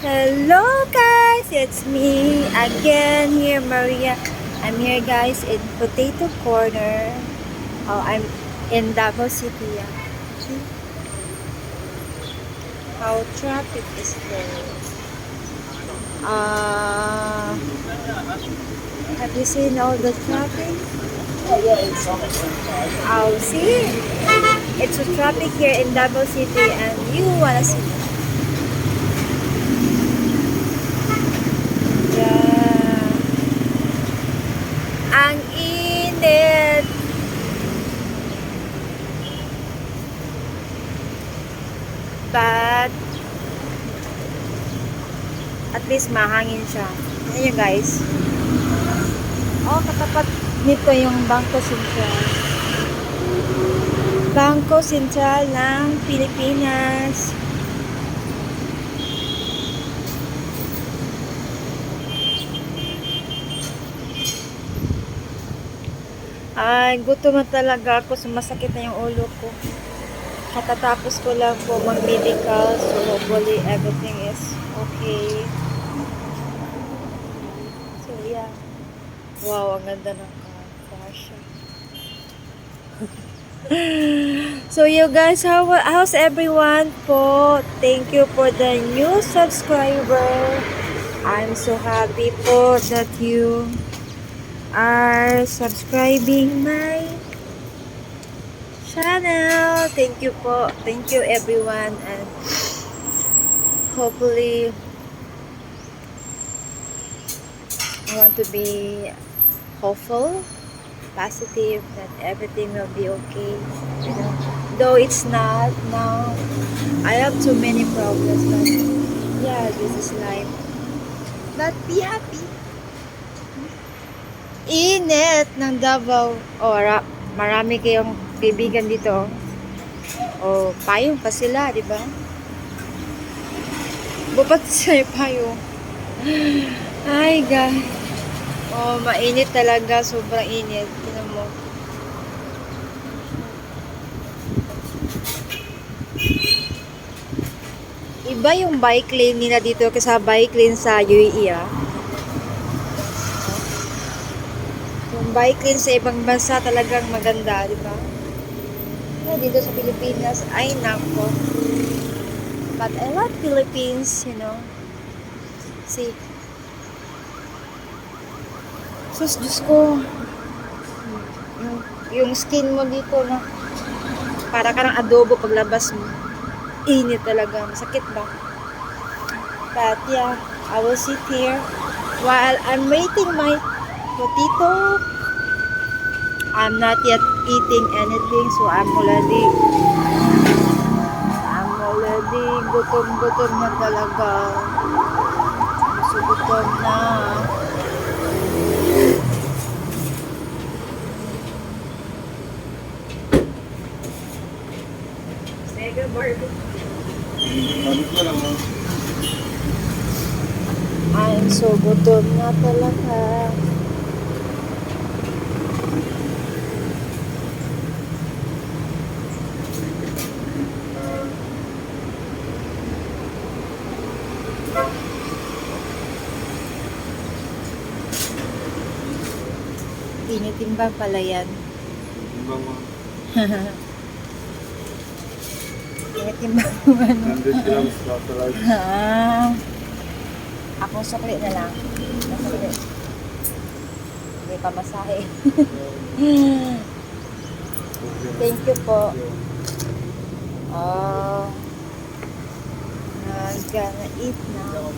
Hello guys, it's me again here, Maria. I'm here guys in Potato Corner. Oh, I'm in Davao City. See how traffic is there. Have you seen all the traffic? Oh, see? It's a traffic here in Davao City and you wanna see. Yeah. Ang init. But at least mahangin siya. Yan yun guys. Oh, katapat nito yung Bangko Sentral. Bangko Sentral ng Pilipinas. Ay, gutom na talaga ako. Sumasakit na yung ulo ko. Katatapos ko lang po mag-medical. So, hopefully, everything is okay. So, yeah. Wow, ang ganda ng car siya. So, you guys, how's everyone po? Thank you for the new subscriber. I'm so happy po that you are subscribing my channel. Thank you po. Thank you everyone, and hopefully I want to be hopeful, positive that everything will be okay. You know, though it's not now. I have too many problems, but yeah, this is life. But be happy. Init ng Davao. Marami kayong kaibigan dito. Payong pa sila, di ba? Bupat sila payong. Ay, God. Mainit talaga. Sobrang init. Tingnan mo. Iba yung bike lane nila dito kaysa bike lane sa UAE, Yung bike lane sa ibang bansa talagang maganda, di ba? Dito sa Pilipinas, ay nako. But I love Philippines, you know. See. Sus, Diyos ko. Yung skin mo dito na para ka ng adobo paglabas mo. Init talaga. Masakit ba? But yeah, I will sit here while I'm waiting my potato. I'm not yet eating anything, so I'm already gutom na talaga. So gutom na. Sega Barbie. I'm so gutom na talaga. Tinitimbang pala yan. Timbang mo. Tinitimbang mo ano. 100 grams lactose. Ako sukli na lang. Sukli. Hindi pa masahe. Thank you po. I'm gonna eat now.